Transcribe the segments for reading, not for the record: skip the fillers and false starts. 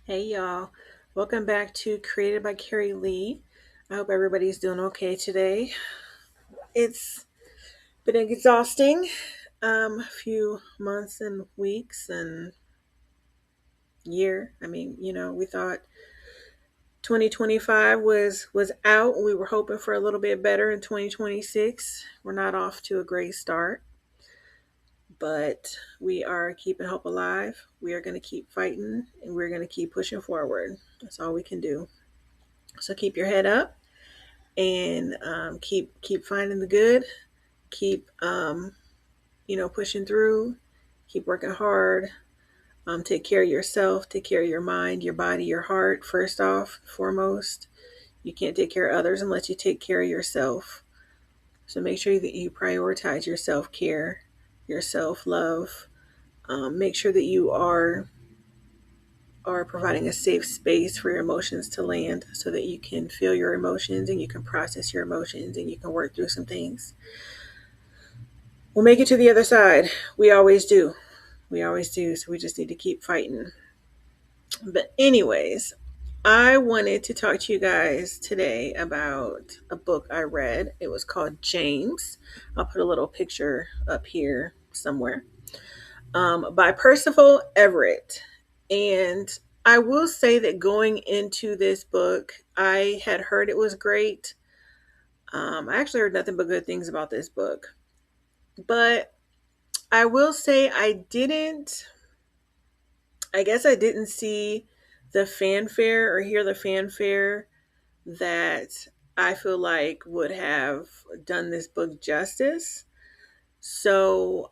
Hey y'all, welcome back to Created by Carrie Lee. I hope everybody's doing okay today. It's been exhausting, few months and weeks and year. We thought 2025 was out. We were hoping for a little bit better in 2026. We're not off to a great start, but we are keeping hope alive. We are going to keep fighting and we're going to keep pushing forward. That's all we can do. So keep your head up and keep finding the good, keep pushing through, keep working hard. Take care of yourself, take care of your mind, your body, your heart. First off, foremost, you can't take care of others unless you take care of yourself. So make sure that you prioritize your self care, your self love. Make sure that you are providing a safe space for your emotions to land so that you can feel your emotions and you can process your emotions and you can work through some things. We'll make it to the other side. We always do. We always do. So we just need to keep fighting. But, anyways, I wanted to talk to you guys today about a book I read. It was called James. I'll put a little picture up here somewhere. By Percival Everett. And I will say that going into this book, I had heard it was great. I actually heard nothing but good things about this book. But I will say I guess I didn't see the fanfare or hear the fanfare that I feel like would have done this book justice. So,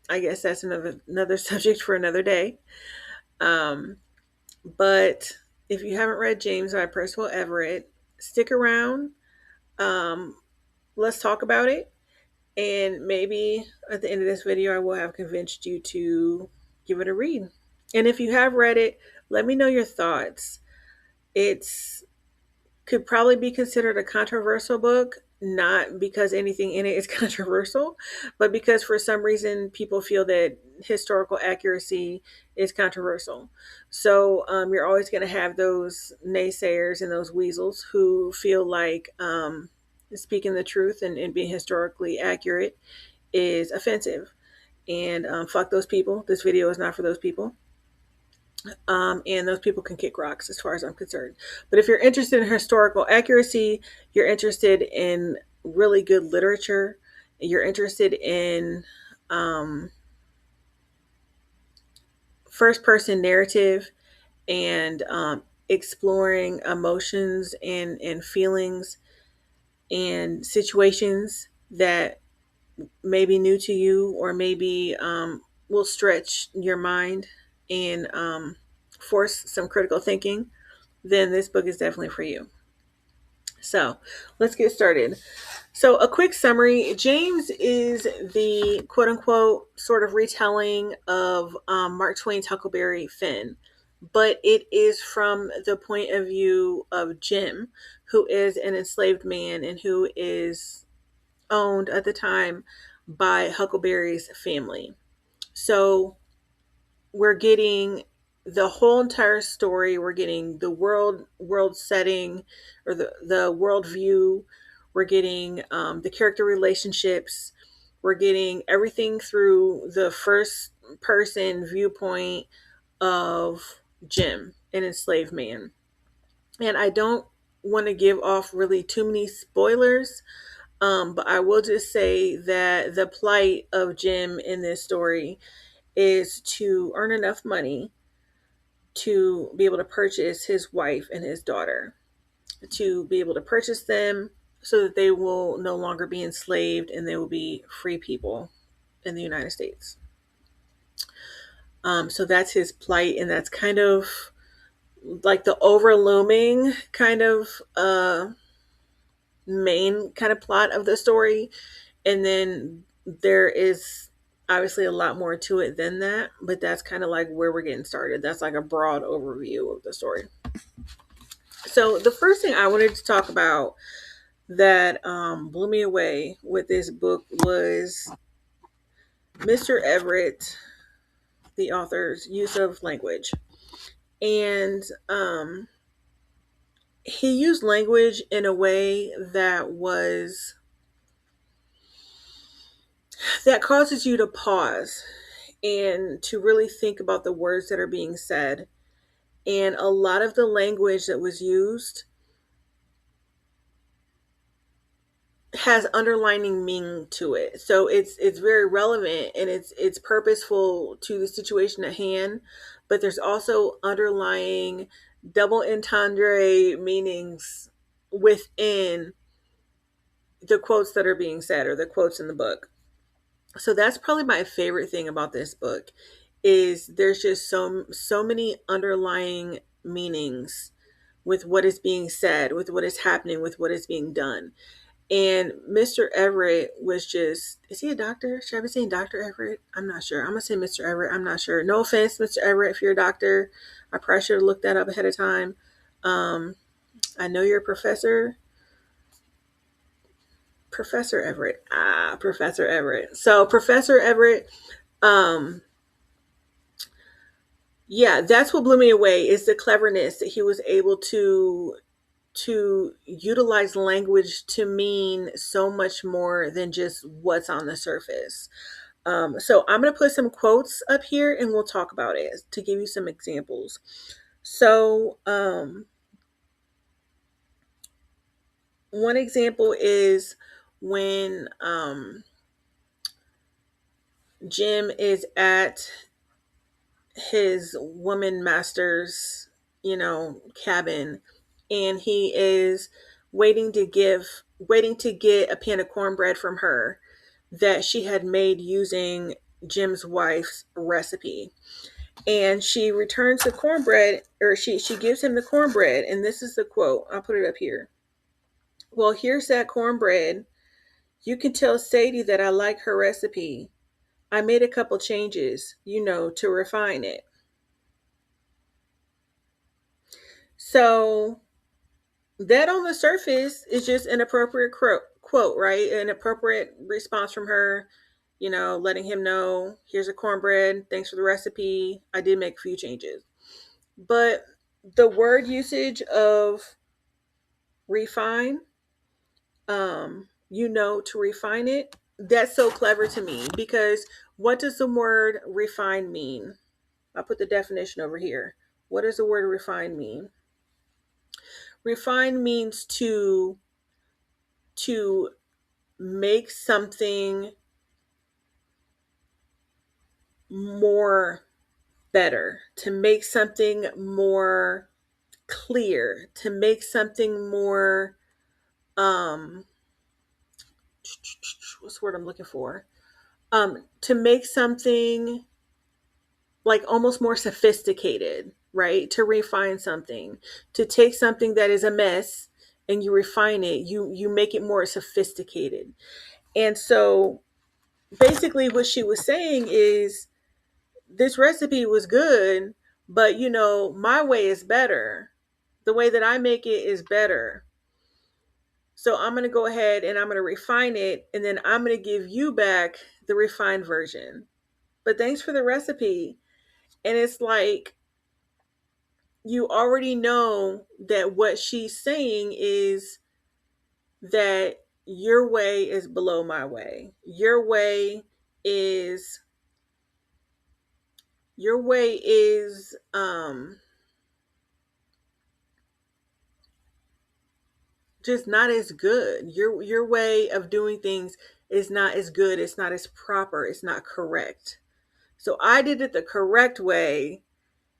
I guess that's another subject for another day. Um, but if you haven't read James by Percival Everett, stick around. Um, let's talk about it. And maybe at the end of this video, I will have convinced you to give it a read. And if you have read it, let me know your thoughts. It's could probably be considered a controversial book, not because anything in it is controversial, but because for some reason people feel that historical accuracy is controversial. So you're always going to have those naysayers and those weasels who feel like speaking the truth and being historically accurate is offensive. And fuck those people. This video is not for those people. And those people can kick rocks as far as I'm concerned. But if you're interested in historical accuracy, you're interested in really good literature, you're interested in first person narrative and exploring emotions and feelings and situations that may be new to you or maybe will stretch your mind and force some critical thinking, then this book is definitely for you. So let's get started. So, a quick summary. James is the quote unquote sort of retelling of Mark Twain's Huckleberry Finn, but it is from the point of view of Jim, who is an enslaved man and who is owned at the time by Huckleberry's family. So, we're getting the whole entire story. We're getting the world setting or the world view. We're getting the character relationships. We're getting everything through the first person viewpoint of Jim, an enslaved man. And I don't want to give off really too many spoilers, but I will just say that the plight of Jim in this story is to earn enough money to be able to purchase his wife and his daughter, to be able to purchase them so that they will no longer be enslaved and they will be free people in the United States. So that's his plight, and that's kind of like the overlooming kind of main kind of plot of the story. And then there is obviously a lot more to it than that, but that's kind of like where we're getting started. That's like a broad overview of the story. So the first thing I wanted to talk about that blew me away with this book was Mr. Everett the author's use of language. And he used language in a way that causes you to pause and to really think about the words that are being said. And a lot of the language that was used has underlining meaning to it. So it's very relevant and it's purposeful to the situation at hand, but there's also underlying double entendre meanings within the quotes that are being said, or the quotes in the book. So that's probably my favorite thing about this book, is there's just so many underlying meanings with what is being said, with what is happening, with what is being done. And Mr. Everett was just, is he a doctor? Should I be saying Dr. Everett? I'm not sure. I'm going to say Mr. Everett. I'm not sure. No offense, Mr. Everett, if you're a doctor. I probably should have looked that up ahead of time. I know you're a professor. Professor Everett. Professor Everett. So Professor Everett, um, yeah, that's what blew me away, is the cleverness that he was able to utilize language to mean so much more than just what's on the surface. So I'm going to put some quotes up here and we'll talk about it to give you some examples. So one example is when Jim is at his woman master's, cabin, and he is waiting to get a pan of cornbread from her that she had made using Jim's wife's recipe. And she returns the cornbread, or she gives him the cornbread, and this is the quote. I'll put it up here. "Well, here's that cornbread. You can tell Sadie that I like her recipe. I made a couple changes, to refine it." So that on the surface is just an appropriate quote, right? An appropriate response from her, letting him know, here's a cornbread. Thanks for the recipe. I did make a few changes. But the word usage of refine, to refine it, that's so clever to me, because what does the word refine mean? I'll put the definition over here. What does the word refine mean? Refine means to make something more better, to make something more clear, to make something more what's the word I'm looking for? To make something like almost more sophisticated, right? To refine something, to take something that is a mess and you refine it, you make it more sophisticated. And so basically what she was saying is, this recipe was good, but my way is better. The way that I make it is better. So I'm going to go ahead and I'm going to refine it, and then I'm going to give you back the refined version. But thanks for the recipe. And it's like, you already know that what she's saying is that your way is below my way. Your way is just not as good. Your way of doing things is not as good. It's not as proper. It's not correct. So I did it the correct way,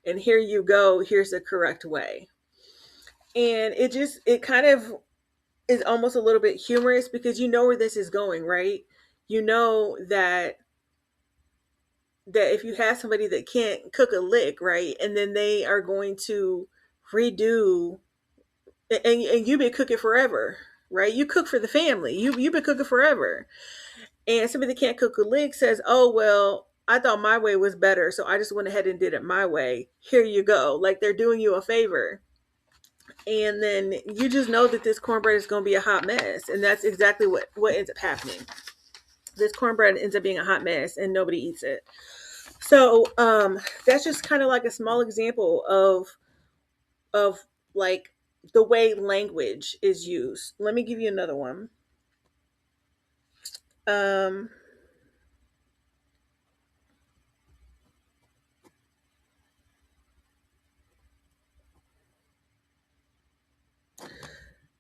and here you go. Here's the correct way. And it kind of is almost a little bit humorous, because you know where this is going, right? You know that if you have somebody that can't cook a lick, right, and then they are going to redo, and you've been cooking forever, right? You cook for the family. You've been cooking forever, and somebody that can't cook a lick says, "Oh well, I thought my way was better, so I just went ahead and did it my way. Here you go." Like they're doing you a favor, and then you just know that this cornbread is going to be a hot mess, and that's exactly what ends up happening. This cornbread ends up being a hot mess, and nobody eats it. So that's just kind of like a small example of like the way language is used. Let me give you another one. Um,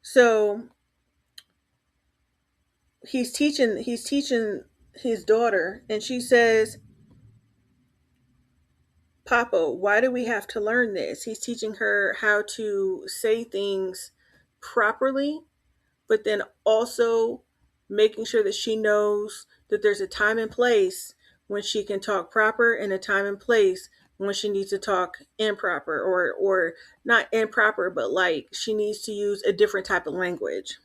so he's teaching his daughter, and she says, "Papa, why do we have to learn this?" He's teaching her how to say things properly, but then also making sure that she knows that there's a time and place when she can talk proper, and a time and place when she needs to talk improper, or not improper, but like she needs to use a different type of language.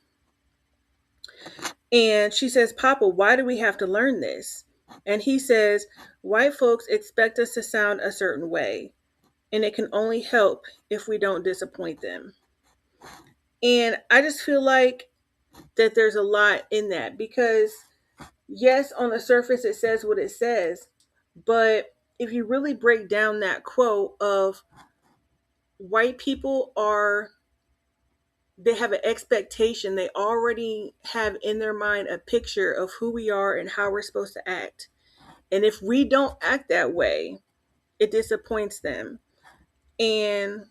And she says, "Papa, why do we have to learn this?" And he says, "White folks expect us to sound a certain way, and it can only help if we don't disappoint them." And I just feel like that there's a lot in that, because yes, on the surface it says what it says, but if you really break down that quote of white people are, they have an expectation, they already have in their mind a picture of who we are and how we're supposed to act. And if we don't act that way, it disappoints them. And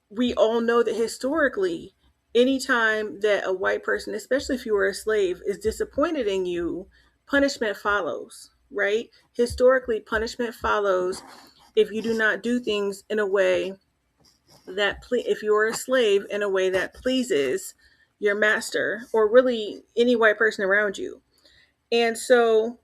we all know that historically, anytime that a white person, especially if you were a slave, is disappointed in you, punishment follows, right? Historically, punishment follows if you do not do things in a way if you're a slave, in a way that pleases your master, or really any white person around you. And so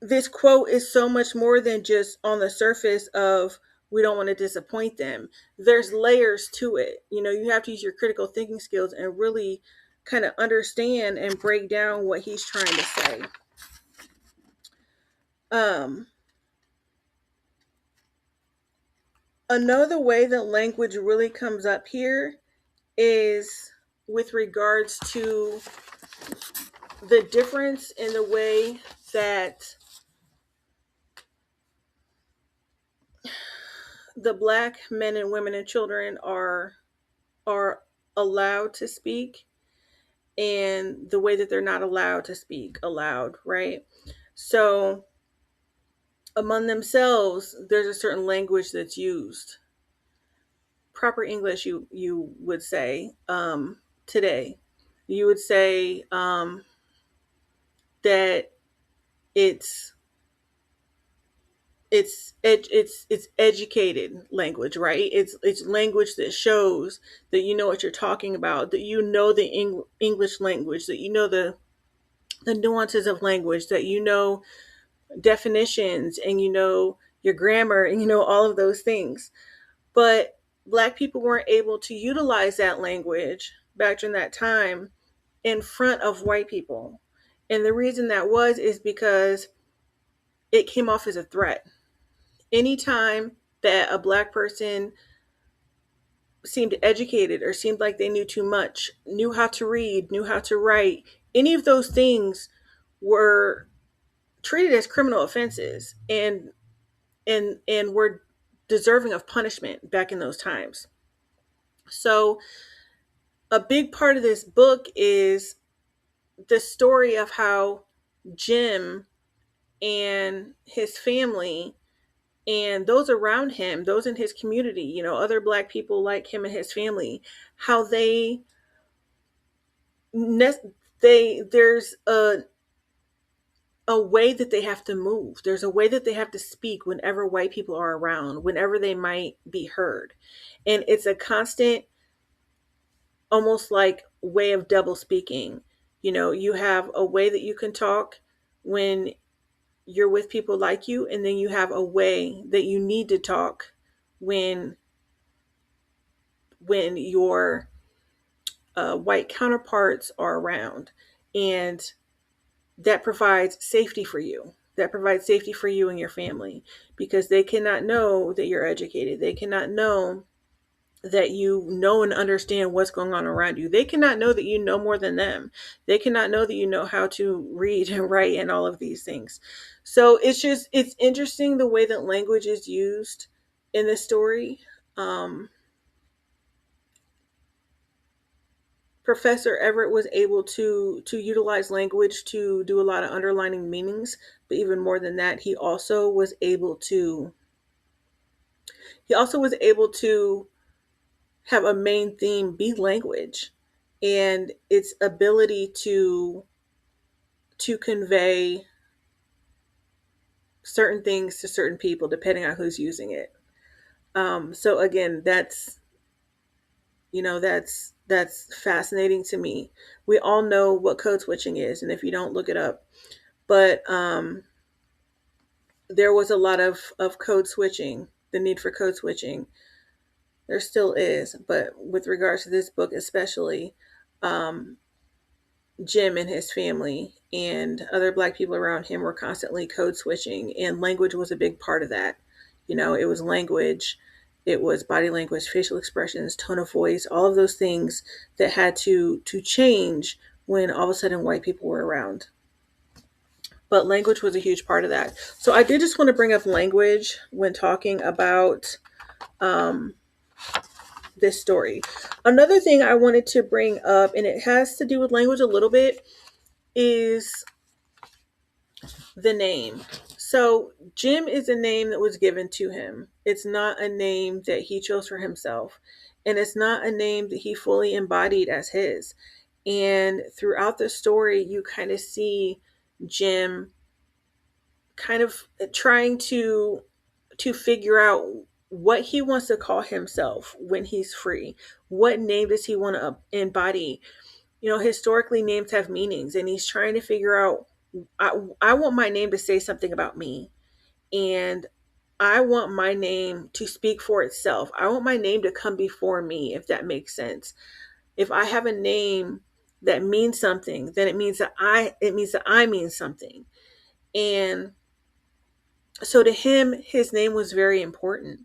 this quote is so much more than just on the surface of we don't want to disappoint them. There's layers to it. You know, you have to use your critical thinking skills and really kind of understand and break down what he's trying to say. Um, Another way that language really comes up here is with regards to the difference in the way that the black men and women and children are allowed to speak, and the way that they're not allowed to speak aloud, right? So among themselves, there's a certain language that's used. Proper English, you would say, today. You would say that it's it's educated language, right? It's language that shows that you know what you're talking about, that you know the English language, that you know the nuances of language, that you know definitions, and you know your grammar, and you know all of those things. But black people weren't able to utilize that language back during that time in front of white people. And the reason that was is because it came off as a threat. Anytime that a black person seemed educated or seemed like they knew too much, knew how to read, knew how to write, any of those things were treated as criminal offenses, and were deserving of punishment back in those times. So a big part of this book is the story of how Jim and his family and those around him, those in his community, you know, other black people like him and his family, how there's a way that they have to move. There's a way that they have to speak whenever white people are around, whenever they might be heard. And it's a constant, almost like way of double speaking. You know, you have a way that you can talk when you're with people like you, and then you have a way that you need to talk when your white counterparts are around. And that provides safety for you. That provides safety for you and your family, because they cannot know that you're educated. They cannot know that you know and understand what's going on around you. They cannot know that you know more than them. They cannot know that you know how to read and write and all of these things. So it's interesting the way that language is used in this story. Um, Professor Everett was able to utilize language to do a lot of underlining meanings, but even more than that, he also was able to have a main theme be language and its ability to convey certain things to certain people depending on who's using it. So again, that's fascinating to me. We all know what code switching is, and if you don't, look it up. But there was a lot of code switching, the need for code switching. There still is, but with regards to this book especially, um, Jim and his family and other black people around him were constantly code switching, and language was a big part of that. It was language, it was body language, facial expressions, tone of voice, all of those things that had to change when all of a sudden white people were around. But language was a huge part of that. So I did just want to bring up language when talking about um, this story. Another thing I wanted to bring up, and it has to do with language a little bit, is the name. So Jim is a name that was given to him. It's not a name that he chose for himself. And it's not a name that he fully embodied as his. And throughout the story, you kind of see Jim kind of trying to figure out what he wants to call himself when he's free. What name does he want to embody? Historically names have meanings, and he's trying to figure out, I want my name to say something about me, and I want my name to speak for itself. I want my name to come before me, if that makes sense. If I have a name that means something, then it means that I mean something. And so to him, his name was very important.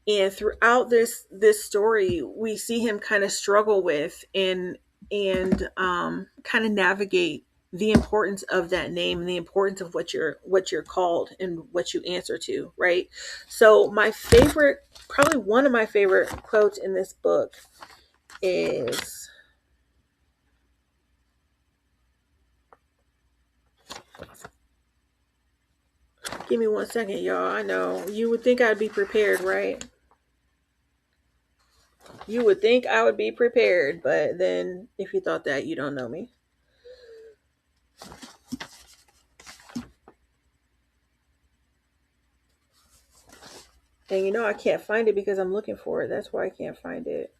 And throughout this story, we see him kind of struggle with and kind of navigate the importance of that name and the importance of what you're called and what you answer to, right? So my favorite, probably one of my favorite quotes in this book is, give me 1 second, y'all. I know you would think I'd be prepared, right? You would think I would be prepared, but then if you thought that, you don't know me. And I can't find it because I'm looking for it. That's why I can't find it.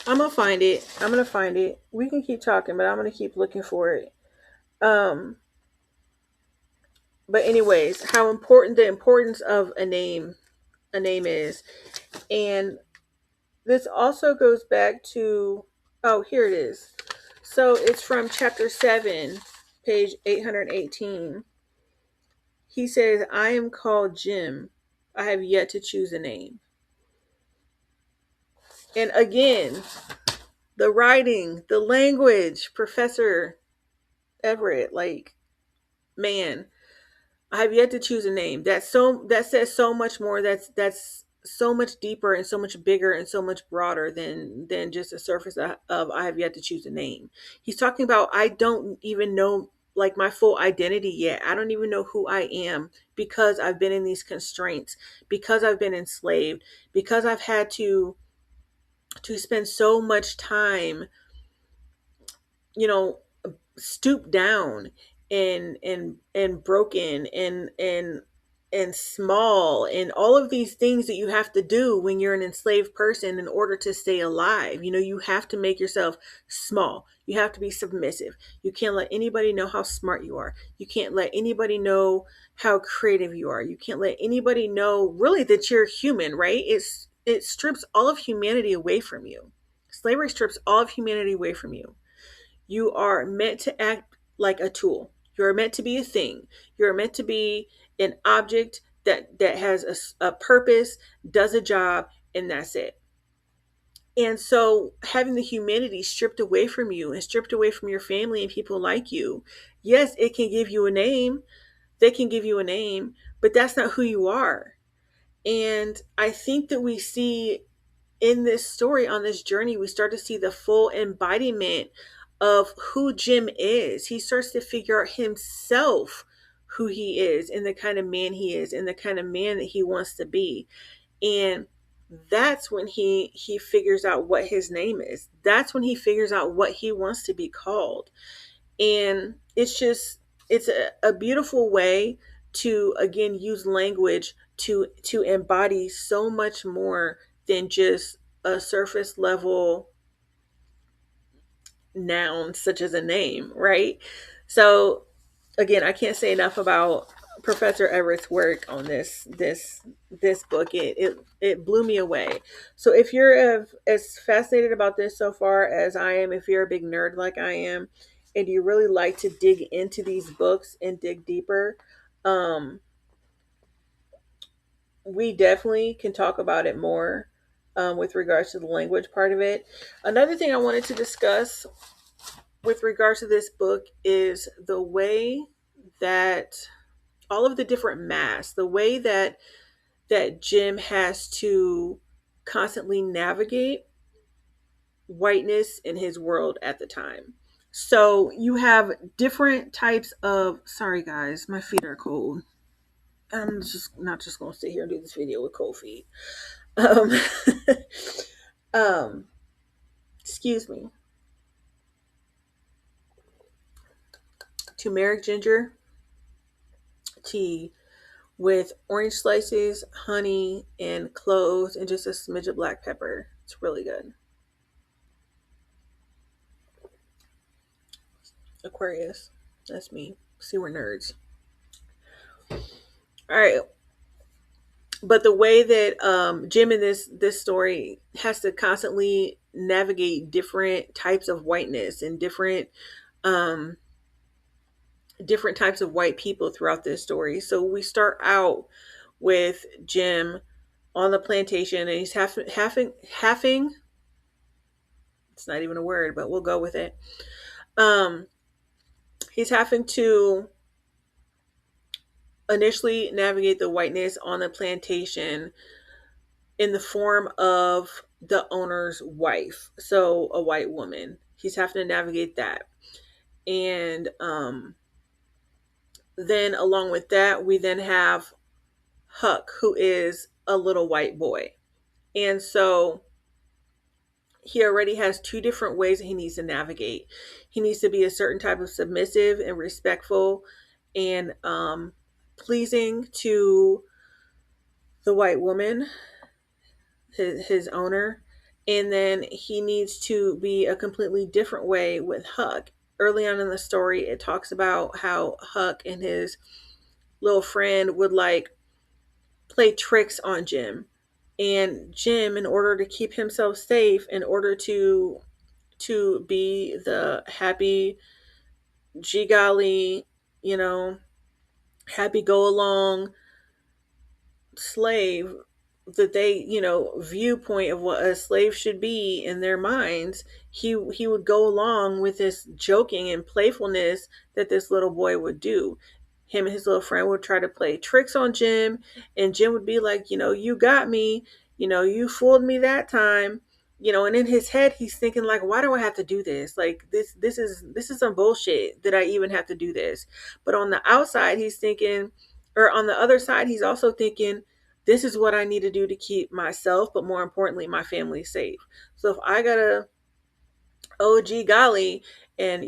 I'm gonna find it. I'm gonna find it. We can keep talking, but I'm gonna keep looking for it. Um, but anyways, how important the importance of a name is, and this also goes back to, oh, here it is. So it's from chapter 7, page 818. He says, "I am called Jim. I have yet to choose a name." And again, the writing, the language, Professor Everett, like, man, I have yet to choose a name. That says so much more. That's so much deeper and so much bigger and so much broader than just the surface of I have yet to choose a name. He's talking about, I don't even know, like, my full identity yet. I don't even know who I am because I've been in these constraints, because I've been enslaved, because I've had to spend so much time, you know, stooped down and broken and small, and all of these things that you have to do when you're an enslaved person in order to stay alive. You have to make yourself small. You have to be submissive. You can't let anybody know how smart you are. You can't let anybody know how creative you are. You can't let anybody know really that you're human, right? It strips all of humanity away from you. Slavery strips all of humanity away from you. You are meant to act like a tool. You're meant to be a thing. You're meant to be an object that has a purpose, does a job, and that's it. And so having the humanity stripped away from you and stripped away from your family and people like you, yes, it can give you a name. They can give you a name, but that's not who you are. And I think that we see in this story, on this journey, we start to see the full embodiment of who Jim is. He starts to figure out himself who he is and the kind of man he is and the kind of man that he wants to be. And that's when he figures out what his name is. That's when he figures out what he wants to be called. And it's a beautiful way to again use language to embody so much more than just a surface level noun such as a name, right? So again, I can't say enough about Professor Everett's work on this book. It blew me away. So if you're as fascinated about this so far as I am, if you're a big nerd like I am, and you really like to dig into these books and dig deeper, um, we definitely can talk about it more with regards to the language part of it. Another thing I wanted to discuss with regards to this book is the way that all of the different masks, the way that Jim has to constantly navigate whiteness in his world at the time. So you have different types of, sorry guys, my feet are cold. I'm just not just gonna sit here and do this video with cold feet. Um, um, excuse me. Turmeric ginger tea with orange slices, honey, and cloves, and just a smidge of black pepper. It's really good. Aquarius. That's me. See, we're nerds. All right. But the way that Jim in this story has to constantly navigate different types of whiteness and um, different types of white people throughout this story. So we start out with Jim on the plantation, and he's having it's not even a word, but we'll go with it. Um, he's having to initially navigate the whiteness on the plantation in the form of the owner's wife, so a white woman. He's having to navigate that. And then along with that, we then have Huck, who is a little white boy. And so he already has two different ways that he needs to navigate. He needs to be a certain type of submissive and respectful and pleasing to the white woman, his owner. And then he needs to be a completely different way with Huck. Early on in the story, it talks about how Huck and his little friend would like play tricks on Jim. And Jim, in order to keep himself safe, in order to be the happy G golly, you know, happy go along slave that they, viewpoint of what a slave should be in their minds, he would go along with this joking and playfulness that this little boy would do. Him and his little friend would try to play tricks on Jim, and Jim would be like, you got me, you fooled me that time. And in his head he's thinking like, why do I have to do this? Like this is some bullshit that I even have to do this. But on the outside he's thinking, or on the other side he's also thinking, this is what I need to do to keep myself, but more importantly my family safe. So if I gotta, oh gee golly, and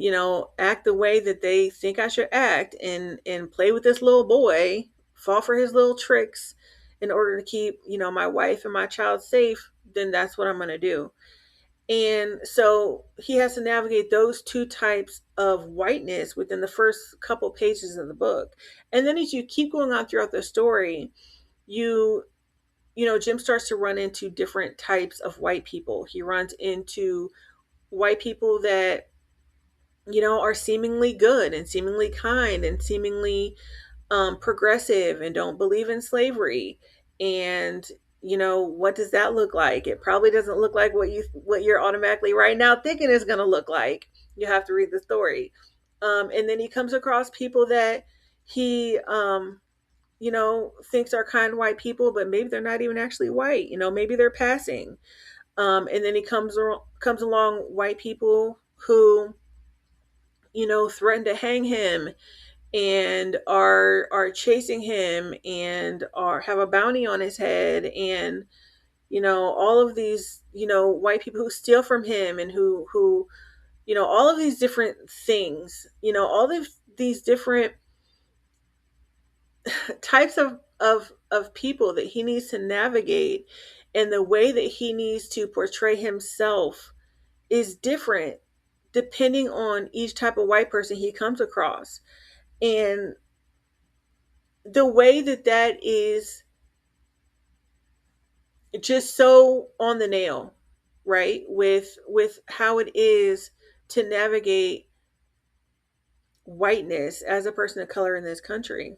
act the way that they think I should act, and play with this little boy, fall for his little tricks in order to keep my wife and my child safe, then that's what I'm going to do. And so he has to navigate those two types of whiteness within the first couple pages of the book. And then as you keep going on throughout the story, you Jim starts to run into different types of white people. He runs into white people that are seemingly good and seemingly kind and seemingly progressive and don't believe in slavery. And what does that look like? It probably doesn't look like what you're automatically right now thinking is going to look like. You have to read the story. And then he comes across people that he thinks are kind white people, but maybe they're not even actually white. Maybe they're passing. And then he comes along white people who threaten to hang him and are chasing him and are have a bounty on his head, and all of these white people who steal from him, and who all of these different things, all of these different types of people that he needs to navigate, and the way that he needs to portray himself is different depending on each type of white person he comes across. And the way that is just so on the nail, right? With how it is to navigate whiteness as a person of color in this country.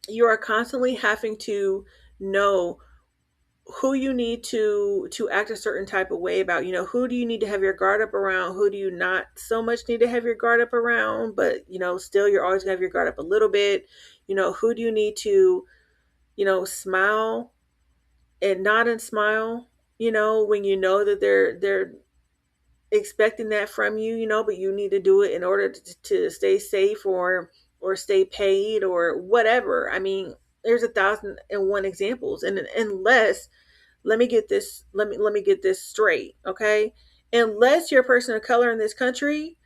You are constantly having to know who you need to act a certain type of way about. Who do you need to have your guard up around, who do you not so much need to have your guard up around, but still you're always gonna have your guard up a little bit. Who do you need to smile and nod and smile, when that they're expecting that from you, but you need to do it in order to stay safe, or stay paid, or whatever. I mean, there's 1,001 examples. And unless, let me get this straight, okay? Unless you're a person of color in this country,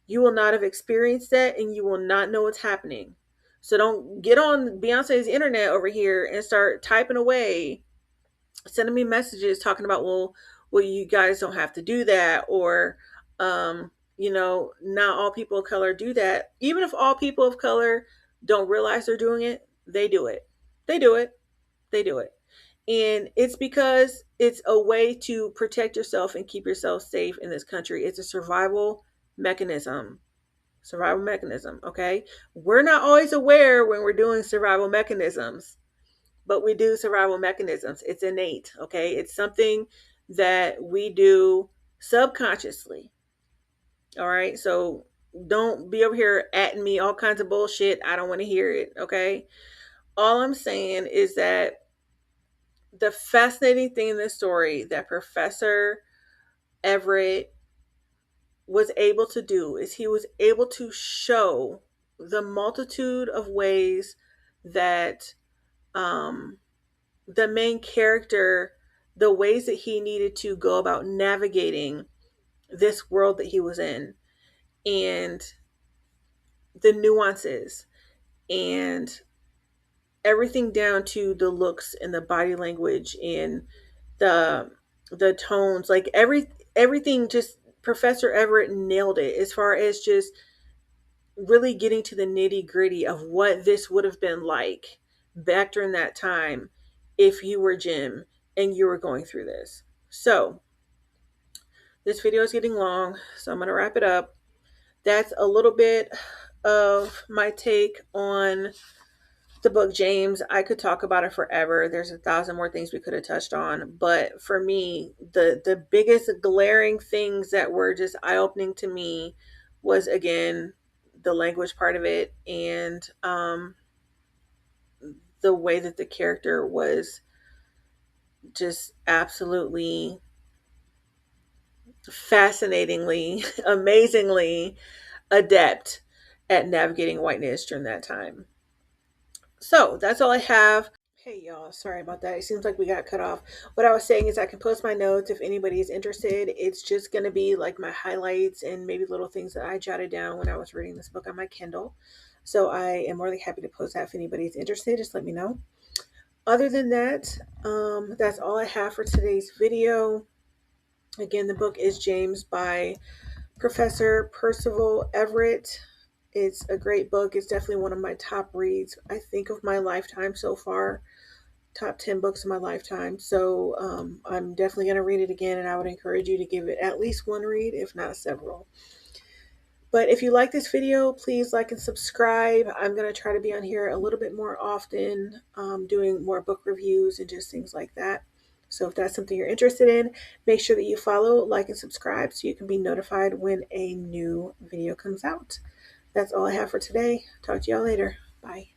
you will not have experienced that, and you will not know what's happening. So don't get on Beyonce's internet over here and start typing away, sending me messages talking about, well, you guys don't have to do that, or not all people of color do that. Even if all people of color don't realize they're doing it, they do it. They do it. They do it. And it's because it's a way to protect yourself and keep yourself safe in this country. It's a survival mechanism. Survival mechanism, okay? We're not always aware when we're doing survival mechanisms, but we do survival mechanisms. It's innate, okay? It's something that we do subconsciously. All right? So don't be over here atting me all kinds of bullshit. I don't want to hear it, okay? All I'm saying is that the fascinating thing in this story that Professor Everett was able to do is he was able to show the multitude of ways that um, the main character, the ways that he needed to go about navigating this world that he was in, and the nuances, and everything down to the looks and the body language and the the tones, like everything. Just Professor Everett nailed it as far as just really getting to the nitty gritty of what this would have been like back during that time if you were Jim and you were going through this. So this video is getting long, so I'm going to wrap it up. That's a little bit of my take on the book James. I could talk about it forever. There's 1,000 more things we could have touched on, but for me, the biggest glaring things that were just eye-opening to me was, again, the language part of it, and the way that the character was just absolutely fascinatingly, amazingly adept at navigating whiteness during that time. So that's all I have. Hey y'all, sorry about that. It seems like we got cut off. What I was saying is I can post my notes if anybody is interested. It's just going to be like my highlights and maybe little things that I jotted down when I was reading this book on my Kindle. So I am more than happy to post that if anybody's interested. Just let me know. Other than that, that's all I have for today's video. Again, the book is James by Professor Percival Everett. It's a great book. It's definitely one of my top reads, I think, of my lifetime so far. Top 10 books of my lifetime. So I'm definitely going to read it again, and I would encourage you to give it at least one read, if not several. But if you like this video, please like and subscribe. I'm going to try to be on here a little bit more often, doing more book reviews and just things like that. So if that's something you're interested in, make sure that you follow, like, and subscribe so you can be notified when a new video comes out. That's all I have for today. Talk to y'all later. Bye.